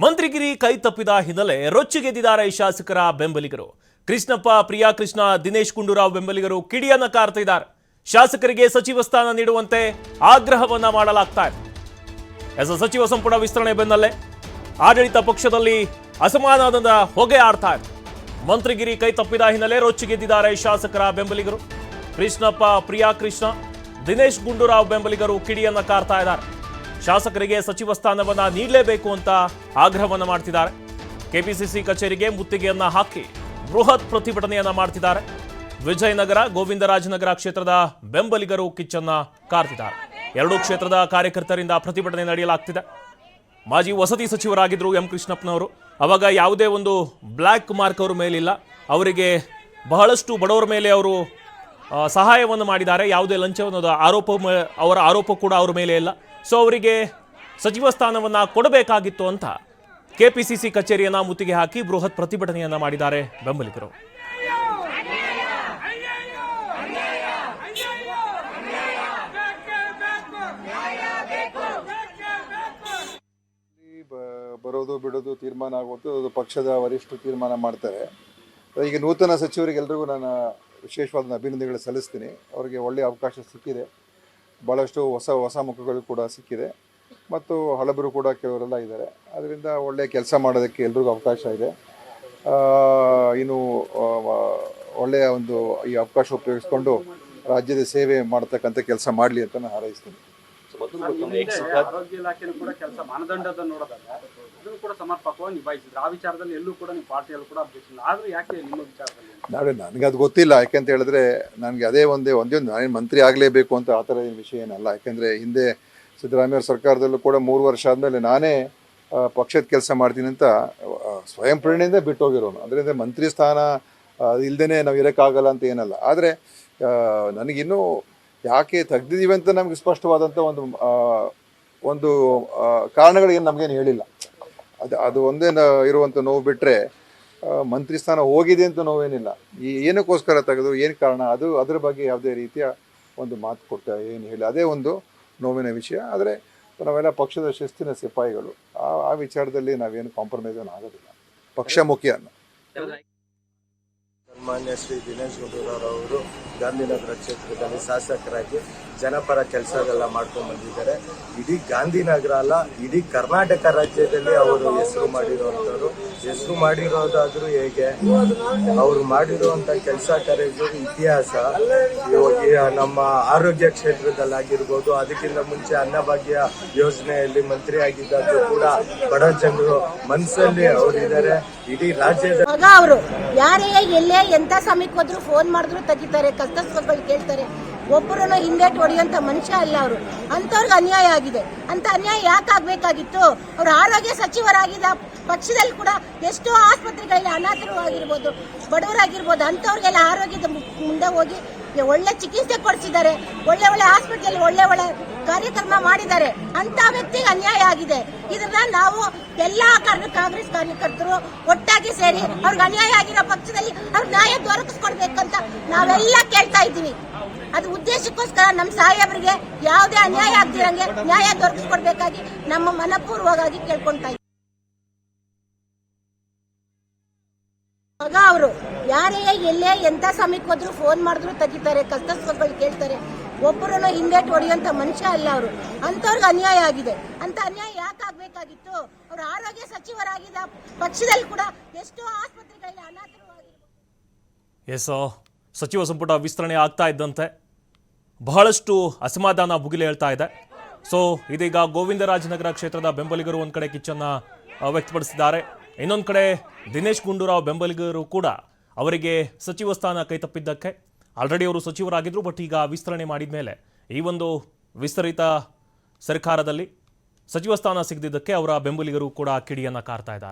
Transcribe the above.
ಮಂತ್ರಿಗಿರಿ ಕೈ ತಪ್ಪಿದ ಹಿನ್ನೆಲೆ ರೊಚ್ಚಿಗೆದ್ದಿದ್ದಾರೆ ಶಾಸಕರ ಬೆಂಬಲಿಗರು. ಕೃಷ್ಣಪ್ಪ, ಪ್ರಿಯಾ ಕೃಷ್ಣ, ದಿನೇಶ್ ಗುಂಡೂರಾವ್ ಬೆಂಬಲಿಗರು ಕಿಡಿಯನ್ನ ಕಾರ್ತಿದ್ದಾರೆ. ಶಾಸಕರಿಗೆ ಸಚಿವ ಸ್ಥಾನ ನೀಡುವಂತೆ ಆಗ್ರಹವನ್ನ ಮಾಡಲಾಗ್ತಾ ಇದೆ. ಸಚಿವ ಸಂಪುಟ ವಿಸ್ತರಣೆ ಬೆನ್ನಲ್ಲೇ ಆಡಳಿತ ಪಕ್ಷದಲ್ಲಿ ಅಸಮಾಧಾನದ ಹೊಗೆ ಆಡ್ತಾ ಇದೆ. ಮಂತ್ರಿಗಿರಿ ಕೈ ತಪ್ಪಿದ ಹಿನ್ನೆಲೆ ರೊಚ್ಚಿಗೆದ್ದಿದ್ದಾರೆ ಶಾಸಕರ ಬೆಂಬಲಿಗರು. ಕೃಷ್ಣಪ್ಪ, ಪ್ರಿಯಾ ಕೃಷ್ಣ, ದಿನೇಶ್ ಗುಂಡೂರಾವ್ ಬೆಂಬಲಿಗರು ಕಿಡಿಯನ್ನ ಕಾರ್ತಾ ಇದ್ದಾರೆ. ಶಾಸಕರಿಗೆ ಸಚಿವ ಸ್ಥಾನವನ್ನ ನೀಡಲೇಬೇಕು ಅಂತ ಆಗ್ರಹವನ್ನ ಮಾಡ್ತಿದ್ದಾರೆ. ಕೆಪಿಸಿಸಿ ಕಚೇರಿಗೆ ಮುತ್ತಿಗೆಯನ್ನ ಹಾಕಿ ಬೃಹತ್ ಪ್ರತಿಭಟನೆಯನ್ನ ಮಾಡ್ತಿದ್ದಾರೆ. ವಿಜಯನಗರ, ಗೋವಿಂದರಾಜನಗರ ಕ್ಷೇತ್ರದ ಬೆಂಬಲಿಗರು ಕಿಚ್ಚನ್ನ ಕಾರ್ತಿದ್ದಾರೆ. ಎರಡೂ ಕ್ಷೇತ್ರದ ಕಾರ್ಯಕರ್ತರಿಂದ ಪ್ರತಿಭಟನೆ ನಡೆಯಲಾಗ್ತಿದೆ. ಮಾಜಿ ವಸತಿ ಸಚಿವರಾಗಿದ್ದರು ಎಂ ಕೃಷ್ಣಪ್ಪನವರು. ಅವಾಗ ಯಾವುದೇ ಒಂದು ಬ್ಲ್ಯಾಕ್ ಮಾರ್ಕ್ ಅವರ ಮೇಲಿಲ್ಲ. ಅವರಿಗೆ ಬಹಳಷ್ಟು ಬಡವರ ಮೇಲೆ ಅವರು ಸಹಾಯವನ್ನು ಮಾಡಿದ್ದಾರೆ. ಯಾವುದೇ ಲಂಚವನ್ನು ಅವರ ಆರೋಪ ಕೂಡ ಅವರ ಮೇಲೆ ಇಲ್ಲ. ಸೊ ಅವರಿಗೆ ಸಚಿವ ಸ್ಥಾನವನ್ನು ಕೊಡಬೇಕಾಗಿತ್ತು ಅಂತ ಕೆಪಿಸಿಸಿ ಕಚೇರಿಯನ್ನ ಮುತ್ತಿಗೆ ಹಾಕಿ ಬೃಹತ್ ಪ್ರತಿಭಟನೆಯನ್ನ ಮಾಡಿದ್ದಾರೆ ಬೆಂಬಲಿಗರು. ಬರೋದು ಬಿಡೋದು ತೀರ್ಮಾನ ಆಗೋದು ಅದು ಪಕ್ಷದ ವರಿಷ್ಠರು ತೀರ್ಮಾನ ಮಾಡ್ತಾರೆ. ಈಗ ನೂತನ ಸಚಿವರಿಗೆಲ್ಲರಿಗೂ ನಾನು ವಿಶೇಷವಾದ ಅಭಿನಂದನೆಗಳು ಸಲ್ಲಿಸ್ತೀನಿ. ಅವರಿಗೆ ಒಳ್ಳೆಯ ಅವಕಾಶ ಸಿಕ್ಕಿದೆ. ಭಾಳಷ್ಟು ಹೊಸ ಮುಖಗಳು ಕೂಡ ಸಿಕ್ಕಿದೆ ಮತ್ತು ಹಳಬರು ಕೂಡ ಕೆಲವರೆಲ್ಲ ಇದ್ದಾರೆ. ಅದರಿಂದ ಒಳ್ಳೆಯ ಕೆಲಸ ಮಾಡೋದಕ್ಕೆ ಎಲ್ರಿಗೂ ಅವಕಾಶ ಇದೆ. ಇನ್ನು ಒಳ್ಳೆಯ ಒಂದು ಈ ಅವಕಾಶ ಉಪಯೋಗಿಸ್ಕೊಂಡು ರಾಜ್ಯದ ಸೇವೆ ಮಾಡತಕ್ಕಂಥ ಕೆಲಸ ಮಾಡಲಿ ಅಂತ ನಾನು ಹಾರೈಸ್ತೀನಿ. ಆರೋಗ್ಯ ಇಲಾಖೆನೂ ಕೂಡ ಕೆಲಸ ಮಾನದಂಡದ ನೋಡೋದಾಗ ಅದನ್ನು ಕೂಡ ಸಮರ್ಪಕವಾಗಿ ನಿಭಾಯಿಸಿದ್ರು. ಆ ವಿಚಾರದಲ್ಲಿ ಎಲ್ಲೂ ಕೂಡ ನೀವು ಪಾರ್ಟಿಯಲ್ಲೂ ಕೂಡ ಅಬ್ಜೆಕ್ಷನ್ ಆದ್ರೆ ಯಾಕೆ ನಿಮ್ಮ ವಿಚಾರದಲ್ಲಿ ನನಗೆ ಅದು ಗೊತ್ತಿಲ್ಲ. ಯಾಕೆಂತ ಹೇಳಿದ್ರೆ ನನಗೆ ಅದೇ ಒಂದೇ ನಾನೇನು ಮಂತ್ರಿ ಆಗಲೇಬೇಕು ಅಂತ ಆ ಥರ ಏನು ವಿಷಯ ಏನಲ್ಲ. ಯಾಕೆಂದರೆ ಹಿಂದೆ ಸಿದ್ದರಾಮಯ್ಯ ಸರ್ಕಾರದಲ್ಲೂ ಕೂಡ 3 ವರ್ಷ ಆದಮೇಲೆ ನಾನೇ ಪಕ್ಷದ ಕೆಲಸ ಮಾಡ್ತೀನಿ ಅಂತ ಸ್ವಯಂ ಪ್ರೇರಣೆಯಿಂದ ಬಿಟ್ಟೋಗಿರೋನು. ಅದರಿಂದ ಮಂತ್ರಿ ಸ್ಥಾನ ಇಲ್ಲದೇ ನಾವು ಇರೋಕ್ಕಾಗಲ್ಲ ಅಂತ ಏನಲ್ಲ. ಆದರೆ ನನಗಿನ್ನೂ ಯಾಕೆ ತೆಗ್ದಿದ್ದೀವಿ ಅಂತ ನಮಗೆ ಸ್ಪಷ್ಟವಾದಂಥ ಒಂದು ಕಾರಣಗಳೇನು ನಮಗೇನು ಹೇಳಿಲ್ಲ. ಅದು ಒಂದೇ ಇರುವಂಥ ನೋವು ಬಿಟ್ಟರೆ ಮಂತ್ರಿ ಸ್ಥಾನ ಹೋಗಿದೆ ಅಂತ ನೋವೇನಿಲ್ಲ. ಏನಕ್ಕೋಸ್ಕರ ತೆಗೆದು ಏನು ಕಾರಣ ಅದರ ಬಗ್ಗೆ ಯಾವುದೇ ರೀತಿಯ ಒಂದು ಮಾತು ಕೊಡ್ತಾ ಏನು ಹೇಳಿ ಅದೇ ಒಂದು ನೋವಿನ ವಿಷಯ. ಆದರೆ ನಾವೆಲ್ಲ ಪಕ್ಷದ ಶಿಸ್ತಿನ ಸಿಪಾಯಿಗಳು. ಆ ವಿಚಾರದಲ್ಲಿ ನಾವೇನು ಕಾಂಪ್ರಮೈಸ್ ಆಗೋದಿಲ್ಲ. ಪಕ್ಷ ಮುಖ್ಯ. ಸನ್ಮಾನ್ಯ ಶ್ರೀ ದಿನೇಶ್ ಗುಂಡೂರಾವ್ ಅವರು ಗಾಂಧಿನಗರ ಕ್ಷೇತ್ರದಲ್ಲಿ ಶಾಸಕರಾಗಿ ಜನಪರ ಕೆಲಸಗಳೆಲ್ಲ ಮಾಡ್ಕೊಂಡು ಬಂದಿದ್ದಾರೆ. ಇಡೀ ಗಾಂಧಿನಗರ ಅಲ್ಲ, ಇಡೀ ಕರ್ನಾಟಕ ರಾಜ್ಯದಲ್ಲಿ ಅವರು ಹೆಸರು ಮಾಡಿರೋದಾದ್ರೂ ಹೇಗೆ ಅವರು ಮಾಡಿರುವಂತ ಕೆಲಸ ಕಾರ್ಯಗಳು ಇತಿಹಾಸ. ನಮ್ಮ ಆರೋಗ್ಯ ಕ್ಷೇತ್ರದಲ್ಲಾಗಿರ್ಬೋದು, ಅದಕ್ಕಿಂತ ಮುಂಚೆ ಅನ್ನಭಾಗ್ಯ ಯೋಜನೆಯಲ್ಲಿ ಮಂತ್ರಿ ಆಗಿದ್ದಾದ್ರು ಕೂಡ ಬಡ ಜನರು ಮನಸ್ಸಲ್ಲಿ ಅವರಿದ್ದಾರೆ. ಇಡೀ ರಾಜ್ಯದ ಅವರು ಯಾರೇ ಎಲ್ಲೇ ಎಂತ ಸಮಯಕ್ಕೆ ಹೋದ್ರು ಫೋನ್ ಮಾಡಿದ್ರು ತೆಗಿತಾರೆ, ಕಷ್ಟ ಸುಖಗಳು ಕೇಳ್ತಾರೆ. ಒಬ್ಬರನ್ನು ಹಿಂದೇಟು ಹೊಡೆಯುವಂತ ಮನುಷ್ಯ ಅಲ್ಲ ಅವರು. ಅಂತವ್ರಿಗೆ ಅನ್ಯಾಯ ಆಗಿದೆ. ಅಂತ ಅನ್ಯಾಯ ಯಾಕೆ ಆಗ್ಬೇಕಾಗಿತ್ತು? ಅವರು ಆರೋಗ್ಯ ಸಚಿವರಾಗಿದ್ದ ಪಕ್ಷದಲ್ಲಿ ಕೂಡ ಎಷ್ಟೋ ಆಸ್ಪತ್ರೆಗಳಲ್ಲಿ ಅನಾಥರು ಆಗಿರ್ಬೋದು, ಬಡವರಾಗಿರ್ಬೋದು, ಅಂತವ್ರಿಗೆಲ್ಲ ಆರೋಗ್ಯದ ಮುಂದೆ ಹೋಗಿ ಒಳ್ಳೆ ಚಿಕಿತ್ಸೆ ಕೊಡಿಸಿದ್ದಾರೆ. ಒಳ್ಳೆ ಆಸ್ಪತ್ರೆಯಲ್ಲಿ ಒಳ್ಳೆ ಕಾರ್ಯಕ್ರಮ ಮಾಡಿದ್ದಾರೆ. ಅಂತ ವ್ಯಕ್ತಿಗೆ ಅನ್ಯಾಯ ಆಗಿದೆ. ಇದನ್ನ ನಾವು ಎಲ್ಲಾ ಕಾಂಗ್ರೆಸ್ ಕಾರ್ಯಕರ್ತರು ಒಟ್ಟಾಗಿ ಸೇರಿ ಅವ್ರಿಗೆ ಅನ್ಯಾಯ ಆಗಿರೋ ಪಕ್ಷದಲ್ಲಿ ಅವ್ರಿಗೆ ನ್ಯಾಯ ದೊರಕಿಸ್ಕೊಡ್ಬೇಕಂತ ನಾವೆಲ್ಲ ಕೇಳ್ತಾ ಇದ್ದೀವಿ. ಅದು ಉದ್ದೇಶಕ್ಕೋಸ್ಕರ ನಮ್ಮ ಸಾಹೇಬರಿಗೆ ಯಾವುದೇ ಅನ್ಯಾಯ ಆಗ್ದಿರಂಗೆ ನ್ಯಾಯ ದೊರಕಿಸ್ಕೊಡ್ಬೇಕಾಗಿ ನಮ್ಮ ಮನಪೂರ್ವವಾಗಿ ಕೇಳ್ಕೊಳ್ತಾ ಇದ್ದೀವಿ. ಅವರು ಯಾರೇ ಎಲ್ಲೇ ಎಂತ ಸಮಯಕ್ಕೆ ಹೋದ್ರು ಫೋನ್ ಮಾಡಿದ್ರು ತೆಗಿತಾರೆ, ಕಷ್ಟ ಸುಖಗಳು ಕೇಳ್ತಾರೆ. ಒಬ್ಬರನ್ನು ಹಿಂದೇಟು ಹೊಡೆಯುವಂತ ಮನುಷ್ಯ ಅಲ್ಲ ಅವರು. ಅಂತವ್ರಿಗೆ ಅನ್ಯಾಯ ಆಗಿದೆ. ಅಂತ ಅನ್ಯಾಯ ಯಾಕೆ ಆಗ್ಬೇಕಾಗಿತ್ತು? ಅವರು ಆರೋಗ್ಯ ಸಚಿವರಾಗಿದ್ದ ಪಕ್ಷದಲ್ಲಿ ಕೂಡ ಎಷ್ಟೋ ಆಸ್ಪತ್ರೆಗಳಲ್ಲಿ ಅನಾಥರು ಆಗಿರ್ಬೋದು. ಸಚಿವ ಸಂಪುಟ ವಿಸ್ತರಣೆ ಆಗ್ತಾ ಇದ್ದಂತೆ ಬಹಳಷ್ಟು ಅಸಮಾಧಾನ ಭುಗಿಲೆ ಹೇಳ್ತಾ ಇದೆ. ಸೊ ಇದೀಗ ಗೋವಿಂದರಾಜನಗರ ಕ್ಷೇತ್ರದ ಬೆಂಬಲಿಗರು ಒಂದ್ ಕಡೆ ಕಿಚ್ಚನ್ನ ವ್ಯಕ್ತಪಡಿಸಿದ್ದಾರೆ. ಇನ್ನೊಂದು ಕಡೆ ದಿನೇಶ್ ಗುಂಡೂರಾವ್ ಬೆಂಬಲಿಗರು ಕೂಡ ಅವರಿಗೆ ಸಚಿವ ಸ್ಥಾನ ಕೈತಪ್ಪಿದ್ದಕ್ಕೆ ಆಲ್ರೆಡಿ ಅವರು ಸಚಿವರಾಗಿದ್ದರು. ಬಟ್ ಈಗ ವಿಸ್ತರಣೆ ಮಾಡಿದ ಮೇಲೆ ಈ ಒಂದು ವಿಸ್ತರಿತ ಸರ್ಕಾರದಲ್ಲಿ ಸಚಿವ ಸ್ಥಾನ ಸಿಗದಿದ್ದಕ್ಕೆ ಅವರ ಬೆಂಬಲಿಗರು ಕೂಡ ಕಿಡಿಯನ್ನ ಕಾರ್ತಾ ಇದ್ದಾರೆ.